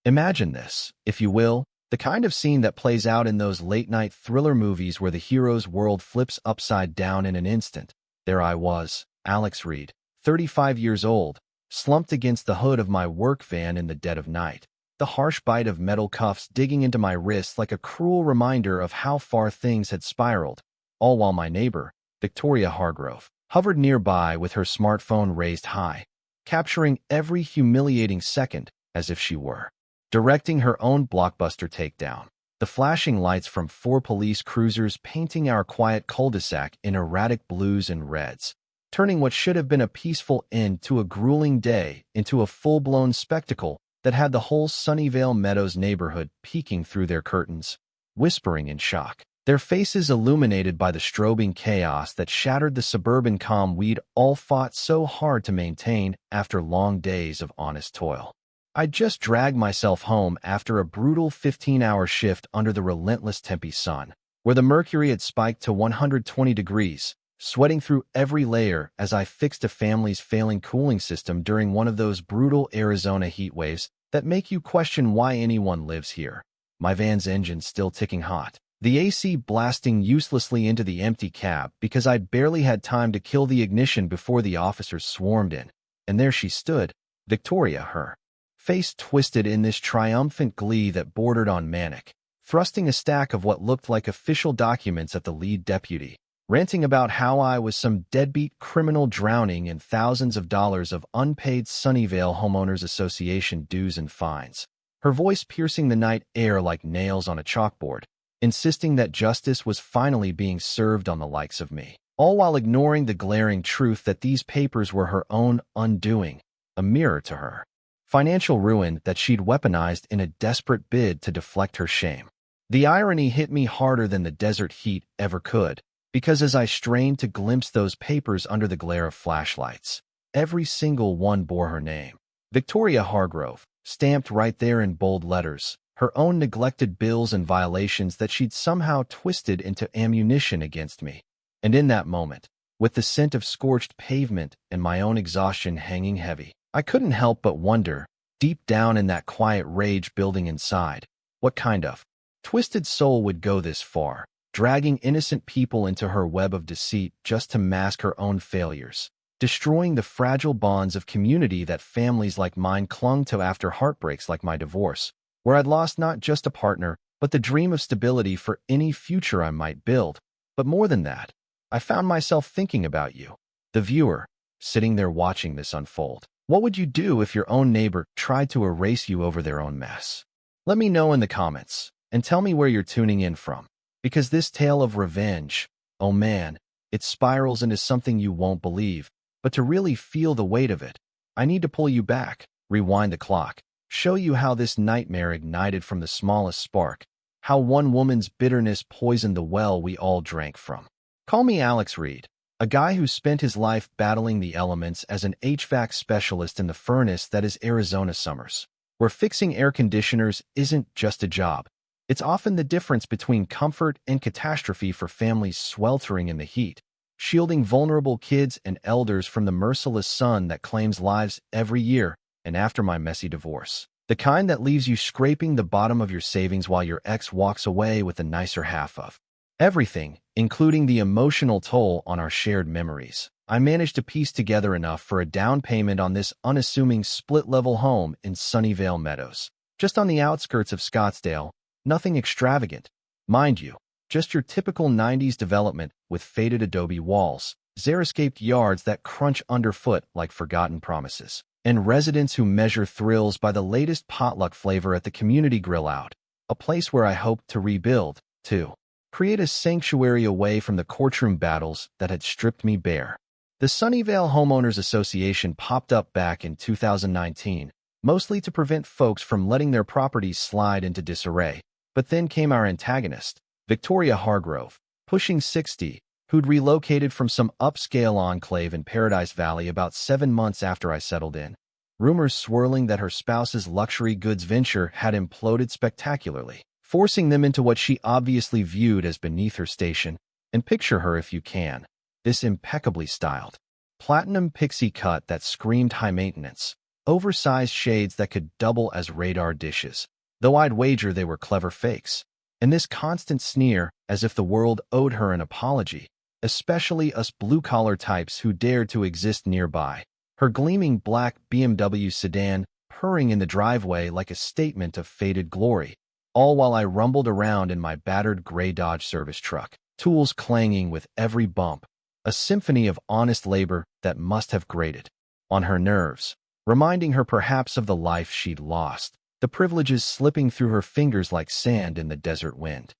Imagine this, if you will, the kind of scene that plays out in those late-night thriller movies where the hero's world flips upside down in an instant. There I was, Alex Reed, 35 years old, slumped against the hood of my work van in the dead of night, the harsh bite of metal cuffs digging into my wrists like a cruel reminder of how far things had spiraled, all while my neighbor, Victoria Hargrove, hovered nearby with her smartphone raised high, capturing every humiliating second as if she were directing her own blockbuster takedown. The flashing lights from 4 police cruisers painting our quiet cul-de-sac in erratic blues and reds, turning what should have been a peaceful end to a grueling day into a full-blown spectacle that had the whole Sunnyvale Meadows neighborhood peeking through their curtains, whispering in shock, their faces illuminated by the strobing chaos that shattered the suburban calm we'd all fought so hard to maintain after long days of honest toil. I'd just dragged myself home after a brutal 15-hour shift under the relentless Tempe sun, where the mercury had spiked to 120 degrees, sweating through every layer as I fixed a family's failing cooling system during one of those brutal Arizona heat waves that make you question why anyone lives here. My van's engine still ticking hot, the AC blasting uselessly into the empty cab because I'd barely had time to kill the ignition before the officers swarmed in. And there she stood, Victoria, her face twisted in this triumphant glee that bordered on manic, thrusting a stack of what looked like official documents at the lead deputy, ranting about how I was some deadbeat criminal drowning in thousands of dollars of unpaid Sunnyvale Homeowners Association dues and fines, her voice piercing the night air like nails on a chalkboard, insisting that justice was finally being served on the likes of me, all while ignoring the glaring truth that these papers were her own undoing, a mirror to her financial ruin that she'd weaponized in a desperate bid to deflect her shame. The irony hit me harder than the desert heat ever could, because as I strained to glimpse those papers under the glare of flashlights, every single one bore her name, Victoria Hargrove, stamped right there in bold letters, her own neglected bills and violations that she'd somehow twisted into ammunition against me. And in that moment, with the scent of scorched pavement and my own exhaustion hanging heavy, I couldn't help but wonder, deep down in that quiet rage building inside, what kind of twisted soul would go this far, dragging innocent people into her web of deceit just to mask her own failures, destroying the fragile bonds of community that families like mine clung to after heartbreaks like my divorce, where I'd lost not just a partner, but the dream of stability for any future I might build. But more than that, I found myself thinking about you, the viewer, sitting there watching this unfold. What would you do if your own neighbor tried to erase you over their own mess? Let me know in the comments, and tell me where you're tuning in from. Because this tale of revenge, oh man, it spirals into something you won't believe. But to really feel the weight of it, I need to pull you back, rewind the clock, show you how this nightmare ignited from the smallest spark, how one woman's bitterness poisoned the well we all drank from. Call me Alex Reed, a guy who spent his life battling the elements as an HVAC specialist in the furnace that is Arizona summers, where fixing air conditioners isn't just a job. It's often the difference between comfort and catastrophe for families sweltering in the heat, shielding vulnerable kids and elders from the merciless sun that claims lives every year. And after my messy divorce, the kind that leaves you scraping the bottom of your savings while your ex walks away with the nicer half of everything, including the emotional toll on our shared memories. I managed to piece together enough for a down payment on this unassuming split-level home in Sunnyvale Meadows, just on the outskirts of Scottsdale. Nothing extravagant, mind you, just your typical 90s development with faded adobe walls, xeriscaped yards that crunch underfoot like forgotten promises, and residents who measure thrills by the latest potluck flavor at the community grill out, a place where I hoped to rebuild, to create a sanctuary away from the courtroom battles that had stripped me bare. The Sunnyvale Homeowners Association popped up back in 2019, mostly to prevent folks from letting their properties slide into disarray. But then came our antagonist, Victoria Hargrove, pushing 60, who'd relocated from some upscale enclave in Paradise Valley about 7 months after I settled in. Rumors swirling that her spouse's luxury goods venture had imploded spectacularly, forcing them into what she obviously viewed as beneath her station. And picture her if you can, this impeccably styled, platinum pixie cut that screamed high maintenance, oversized shades that could double as radar dishes, though I'd wager they were clever fakes. And this constant sneer, as if the world owed her an apology, especially us blue-collar types who dared to exist nearby. Her gleaming black BMW sedan purring in the driveway like a statement of faded glory, all while I rumbled around in my battered gray Dodge service truck, tools clanging with every bump, a symphony of honest labor that must have grated on her nerves, reminding her perhaps of the life she'd lost, the privileges slipping through her fingers like sand in the desert wind.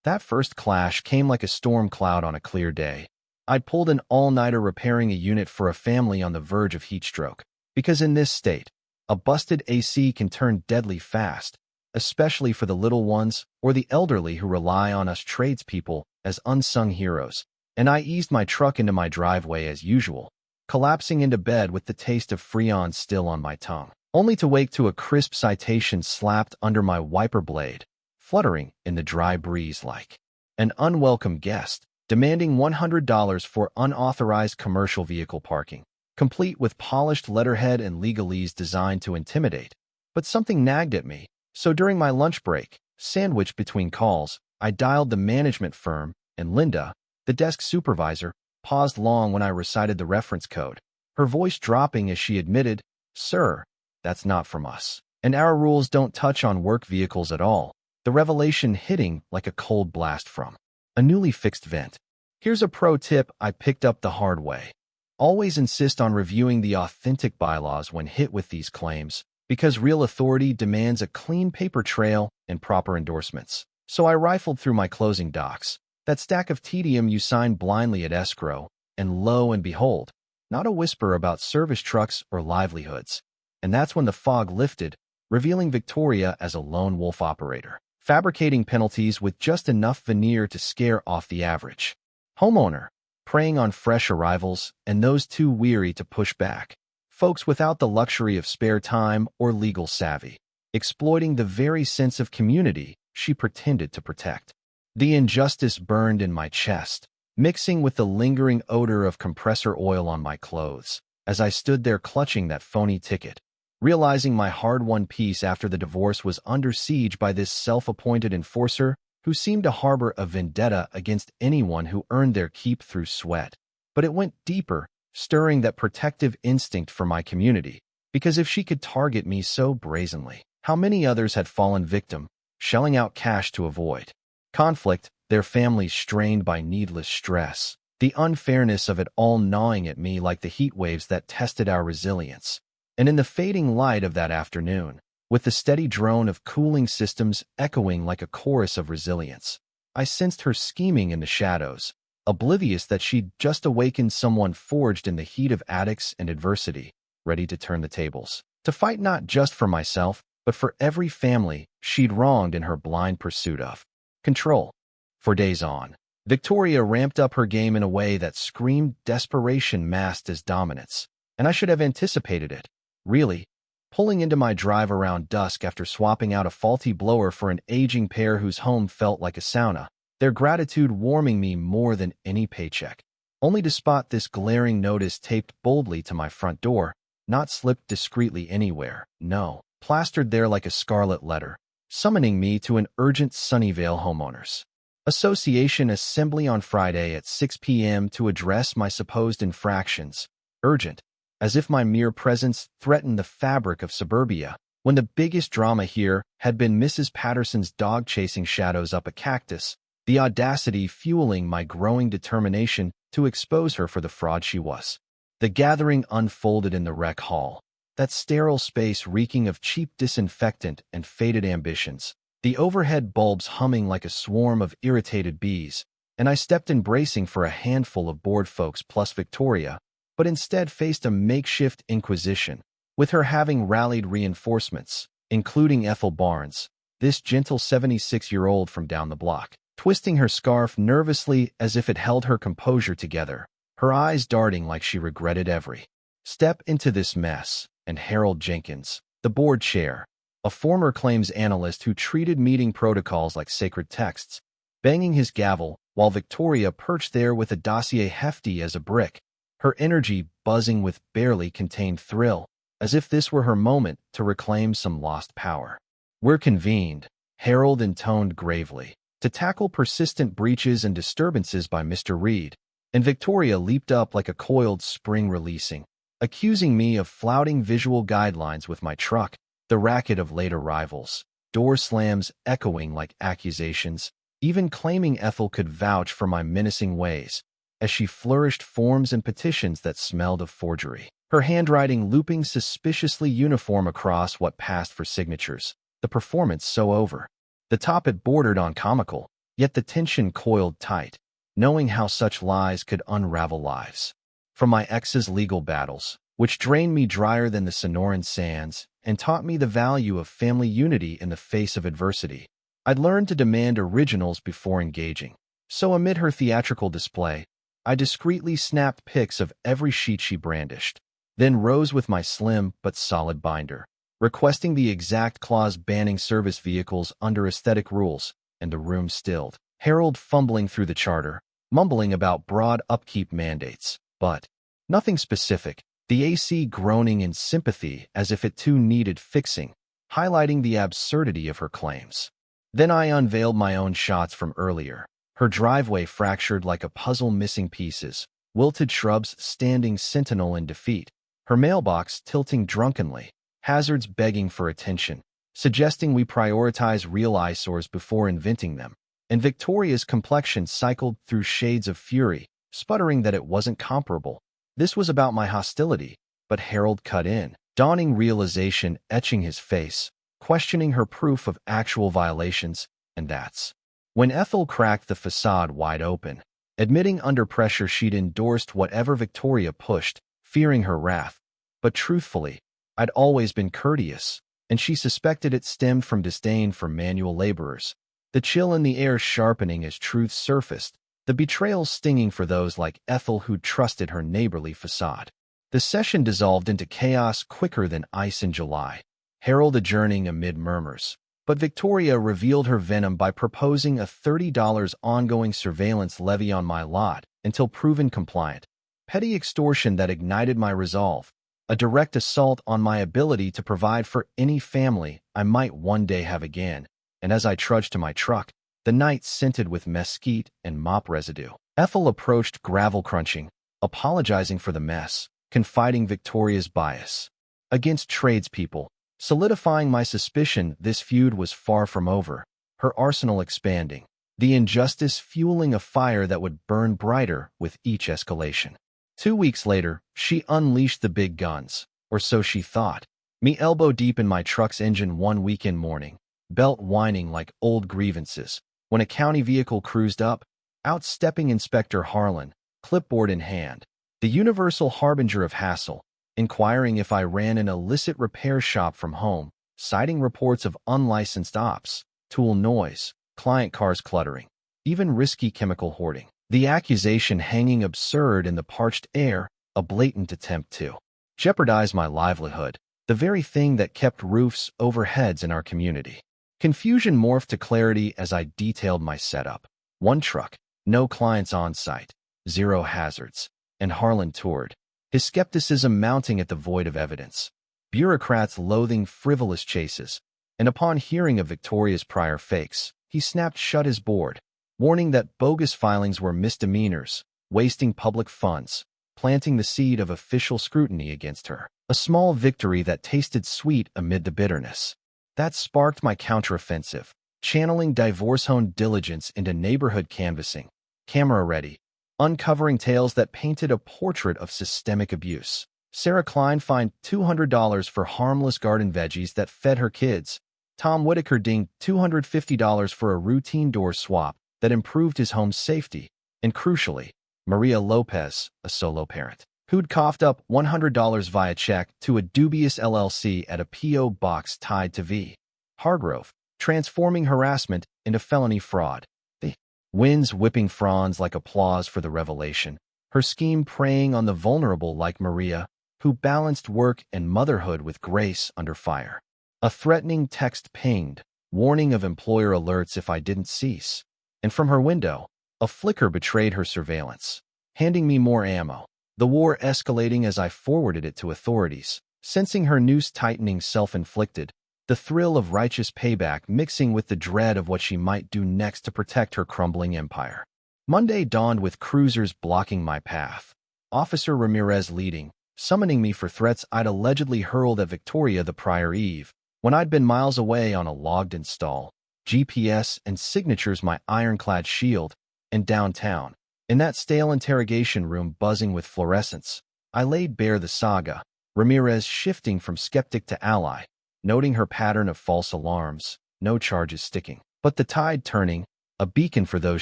That first clash came like a storm cloud on a clear day. I'd pulled an all-nighter repairing a unit for a family on the verge of heat stroke, because in this state, a busted AC can turn deadly fast, especially for the little ones or the elderly who rely on us tradespeople as unsung heroes. And I eased my truck into my driveway as usual, collapsing into bed with the taste of Freon still on my tongue, only to wake to a crisp citation slapped under my wiper blade, fluttering in the dry breeze like an unwelcome guest, demanding $100 for unauthorized commercial vehicle parking, complete with polished letterhead and legalese designed to intimidate. But something nagged at me, so during my lunch break, sandwiched between calls, I dialed the management firm, and Linda, the desk supervisor, paused long when I recited the reference code, her voice dropping as she admitted, "Sir, that's not from us, and our rules don't touch on work vehicles at all," the revelation hitting like a cold blast from a newly fixed vent. Here's a pro tip I picked up the hard way. Always insist on reviewing the authentic bylaws when hit with these claims, because real authority demands a clean paper trail and proper endorsements. So I rifled through my closing docs, that stack of tedium you sign blindly at escrow, and lo and behold, not a whisper about service trucks or livelihoods. And that's when the fog lifted, revealing Victoria as a lone wolf operator, fabricating penalties with just enough veneer to scare off the average homeowner, preying on fresh arrivals and those too weary to push back, folks without the luxury of spare time or legal savvy, exploiting the very sense of community she pretended to protect. The injustice burned in my chest, mixing with the lingering odor of compressor oil on my clothes, as I stood there clutching that phony ticket, realizing my hard-won peace after the divorce was under siege by this self-appointed enforcer who seemed to harbor a vendetta against anyone who earned their keep through sweat. But it went deeper, stirring that protective instinct for my community, because if she could target me so brazenly, how many others had fallen victim, shelling out cash to avoid conflict, their families strained by needless stress, the unfairness of it all gnawing at me like the heat waves that tested our resilience. And in the fading light of that afternoon, with the steady drone of cooling systems echoing like a chorus of resilience, I sensed her scheming in the shadows, oblivious that she'd just awakened someone forged in the heat of addicts and adversity, ready to turn the tables, to fight not just for myself, but for every family she'd wronged in her blind pursuit of control. For days on, Victoria ramped up her game in a way that screamed desperation masked as dominance, and I should have anticipated it. Really, pulling into my drive around dusk after swapping out a faulty blower for an aging pair whose home felt like a sauna, their gratitude warming me more than any paycheck, only to spot this glaring notice taped boldly to my front door, not slipped discreetly anywhere, no, plastered there like a scarlet letter, summoning me to an urgent Sunnyvale Homeowners Association assembly on Friday at 6 p.m. to address my supposed infractions. Urgent, as if my mere presence threatened the fabric of suburbia, when the biggest drama here had been Mrs. Patterson's dog chasing shadows up a cactus, the audacity fueling my growing determination to expose her for the fraud she was. The gathering unfolded in the rec hall, that sterile space reeking of cheap disinfectant and faded ambitions, the overhead bulbs humming like a swarm of irritated bees, and I stepped in bracing for a handful of bored folks plus Victoria, but instead faced a makeshift inquisition, with her having rallied reinforcements, including Ethel Barnes, this gentle 76-year-old from down the block, twisting her scarf nervously as if it held her composure together, her eyes darting like she regretted every step into this mess. And Harold Jenkins, the board chair, a former claims analyst who treated meeting protocols like sacred texts, banging his gavel while Victoria perched there with a dossier hefty as a brick, her energy buzzing with barely contained thrill, as if this were her moment to reclaim some lost power. "We're convened," Harold intoned gravely, "to tackle persistent breaches and disturbances by Mr. Reed." And Victoria leaped up like a coiled spring releasing, accusing me of flouting visual guidelines with my truck. The racket of late arrivals, door slams echoing like accusations, even claiming Ethel could vouch for my menacing ways, as she flourished forms and petitions that smelled of forgery, her handwriting looping suspiciously uniform across what passed for signatures, the performance so over. The top it bordered on comical, yet the tension coiled tight, knowing how such lies could unravel lives. From my ex's legal battles, which drained me drier than the Sonoran sands and taught me the value of family unity in the face of adversity, I'd learned to demand originals before engaging. So amid her theatrical display, I discreetly snapped pics of every sheet she brandished, then rose with my slim but solid binder, requesting the exact clause banning service vehicles under aesthetic rules, and the room stilled. Harold fumbling through the charter, mumbling about broad upkeep mandates, but nothing specific, the AC groaning in sympathy as if it too needed fixing, highlighting the absurdity of her claims. Then I unveiled my own shots from earlier, her driveway fractured like a puzzle missing pieces, wilted shrubs standing sentinel in defeat, her mailbox tilting drunkenly, hazards begging for attention, suggesting we prioritize real eyesores before inventing them. And Victoria's complexion cycled through shades of fury, sputtering that it wasn't comparable. This was about my hostility, but Harold cut in, dawning realization etching his face, questioning her proof of actual violations, and that's when Ethel cracked the facade wide open, admitting under pressure she'd endorsed whatever Victoria pushed, fearing her wrath. But truthfully, I'd always been courteous, and she suspected it stemmed from disdain for manual laborers. The chill in the air sharpening as truth surfaced, the betrayal stinging for those like Ethel who'd trusted her neighborly facade. The session dissolved into chaos quicker than ice in July, Harold adjourning amid murmurs. But Victoria revealed her venom by proposing a $30 ongoing surveillance levy on my lot until proven compliant. Petty extortion that ignited my resolve, a direct assault on my ability to provide for any family I might one day have again. And as I trudged to my truck, the night scented with mesquite and mop residue, Ethel approached gravel crunching, apologizing for the mess, confiding Victoria's bias against tradespeople, solidifying my suspicion this feud was far from over, her arsenal expanding, the injustice fueling a fire that would burn brighter with each escalation. 2 weeks later, she unleashed the big guns, or so she thought, me elbow deep in my truck's engine one weekend morning, belt whining like old grievances, when a county vehicle cruised up, outstepping Inspector Harlan, clipboard in hand, the universal harbinger of hassle, inquiring if I ran an illicit repair shop from home, citing reports of unlicensed ops, tool noise, client cars cluttering, even risky chemical hoarding. The accusation hanging absurd in the parched air, a blatant attempt to jeopardize my livelihood, the very thing that kept roofs over heads in our community. Confusion morphed to clarity as I detailed my setup. One truck, no clients on site, 0 hazards, and Harlan toured, his skepticism mounting at the void of evidence. Bureaucrats loathing frivolous chases, and upon hearing of Victoria's prior fakes, he snapped shut his board, warning that bogus filings were misdemeanors, wasting public funds, planting the seed of official scrutiny against her. A small victory that tasted sweet amid the bitterness. That sparked my counteroffensive, channeling divorce-honed diligence into neighborhood canvassing, camera-ready, uncovering tales that painted a portrait of systemic abuse. Sarah Klein fined $200 for harmless garden veggies that fed her kids. Tom Whitaker dinged $250 for a routine door swap that improved his home's safety. And crucially, Maria Lopez, a solo parent, who'd coughed up $100 via check to a dubious LLC at a P.O. box tied to V. Hargrove, transforming harassment into felony fraud. The winds whipping fronds like applause for the revelation, her scheme preying on the vulnerable like Maria, who balanced work and motherhood with grace under fire. A threatening text pinged, warning of employer alerts if I didn't cease. And from her window, a flicker betrayed her surveillance, handing me more ammo. The war escalating as I forwarded it to authorities, sensing her noose tightening self-inflicted, the thrill of righteous payback mixing with the dread of what she might do next to protect her crumbling empire. Monday dawned with cruisers blocking my path. Officer Ramirez leading, summoning me for threats I'd allegedly hurled at Victoria the prior eve, when I'd been miles away on a logged install, GPS and signatures my ironclad shield, and downtown. In that stale interrogation room buzzing with fluorescence, I laid bare the saga, Ramirez shifting from skeptic to ally, noting her pattern of false alarms, no charges sticking, but the tide turning, a beacon for those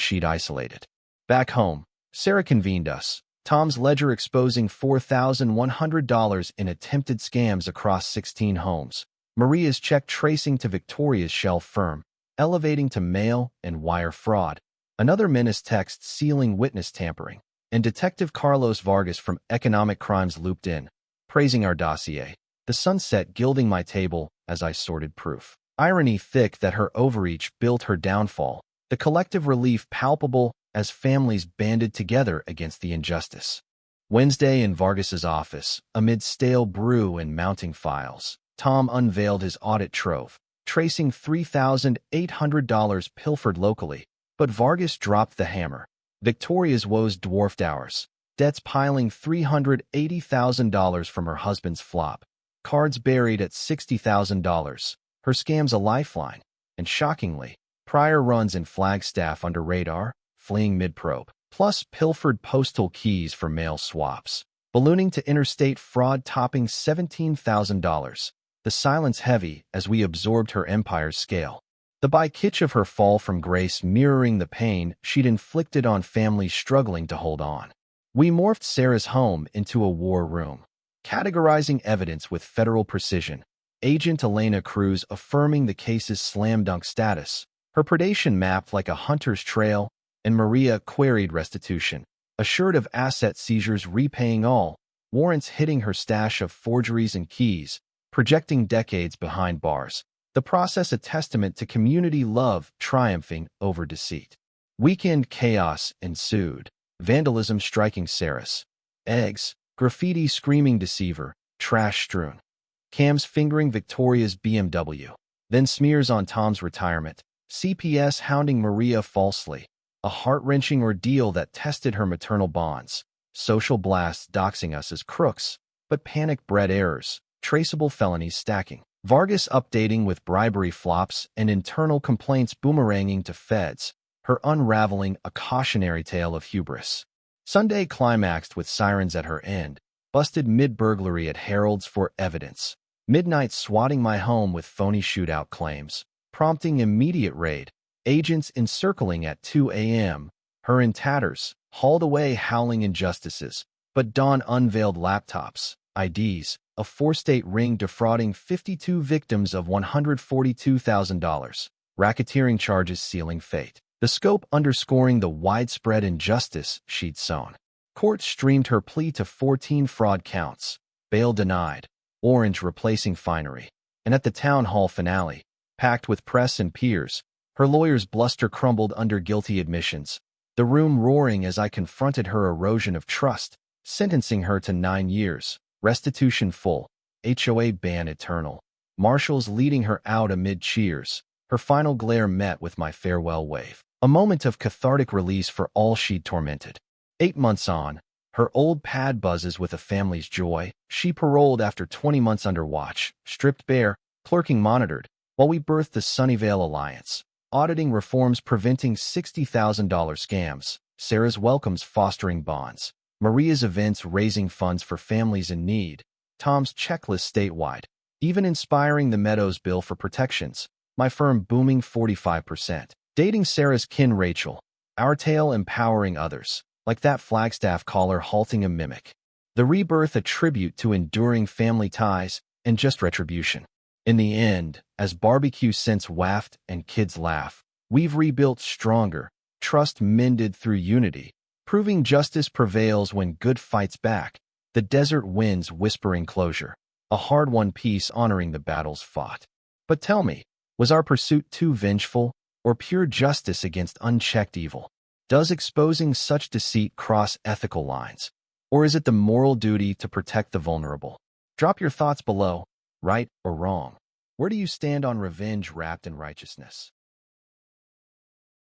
she'd isolated. Back home, Sarah convened us, Tom's ledger exposing $4,100 in attempted scams across 16 homes, Maria's check tracing to Victoria's shell firm, elevating to mail and wire fraud, another menace text sealing witness tampering, and Detective Carlos Vargas from Economic Crimes looped in, praising our dossier, the sunset gilding my table as I sorted proof. Irony thick that her overreach built her downfall, the collective relief palpable as families banded together against the injustice. Wednesday in Vargas's office, amid stale brew and mounting files, Tom unveiled his audit trove, tracing $3,800 pilfered locally, but Vargas dropped the hammer. Victoria's woes dwarfed ours, debts piling $380,000 from her husband's flop, cards buried at $60,000, her scams a lifeline, and shockingly, prior runs in Flagstaff under radar, fleeing mid-probe, plus pilfered postal keys for mail swaps, ballooning to interstate fraud topping $17,000, the silence heavy as we absorbed her empire's scale. The by-kitch of her fall from grace mirroring the pain she'd inflicted on families struggling to hold on. We morphed Sarah's home into a war room, categorizing evidence with federal precision, Agent Elena Cruz affirming the case's slam-dunk status, her predation mapped like a hunter's trail, and Maria queried restitution, assured of asset seizures repaying all, warrants hitting her stash of forgeries and keys, projecting decades behind bars. The process a testament to community love triumphing over deceit. Weekend chaos ensued, vandalism striking Sarah's eggs, graffiti screaming deceiver, trash strewn, cams fingering Victoria's BMW, then smears on Tom's retirement, CPS hounding Maria falsely, a heart-wrenching ordeal that tested her maternal bonds, social blasts doxing us as crooks, but panic-bred errors, traceable felonies stacking. Vargas updating with bribery flops and internal complaints boomeranging to feds, her unraveling a cautionary tale of hubris. Sunday climaxed with sirens at her end, busted mid-burglary at Harold's for evidence, midnight swatting my home with phony shootout claims, prompting immediate raid, agents encircling at 2 a.m., her in tatters, hauled away howling injustices, but dawn unveiled laptops, IDs, a four-state ring defrauding 52 victims of $142,000, racketeering charges sealing fate, the scope underscoring the widespread injustice she'd sown. Court streamed her plea to 14 fraud counts, bail denied, orange replacing finery, and at the town hall finale, packed with press and peers, her lawyer's bluster crumbled under guilty admissions, the room roaring as I confronted her erosion of trust, sentencing her to 9 years, restitution full, HOA ban eternal, marshals leading her out amid cheers, her final glare met with my farewell wave, a moment of cathartic release for all she'd tormented. 8 months on, her old pad buzzes with a family's joy, she paroled after 20 months under watch, stripped bare, clerking monitored, while we birthed the Sunnyvale Alliance, auditing reforms preventing $60,000 scams, Sarah's welcomes fostering bonds, Maria's events raising funds for families in need, Tom's checklist statewide, even inspiring the Meadows bill for protections, my firm booming 45%, dating Sarah's kin Rachel, our tale empowering others, like that Flagstaff caller halting a mimic. The rebirth a tribute to enduring family ties and just retribution. In the end, as barbecue scents waft and kids laugh, we've rebuilt stronger, trust mended through unity, proving justice prevails when good fights back, the desert winds whispering closure, a hard-won peace honoring the battles fought. But tell me, was our pursuit too vengeful, or pure justice against unchecked evil? Does exposing such deceit cross ethical lines, or is it the moral duty to protect the vulnerable? Drop your thoughts below, right or wrong. Where do you stand on revenge wrapped in righteousness?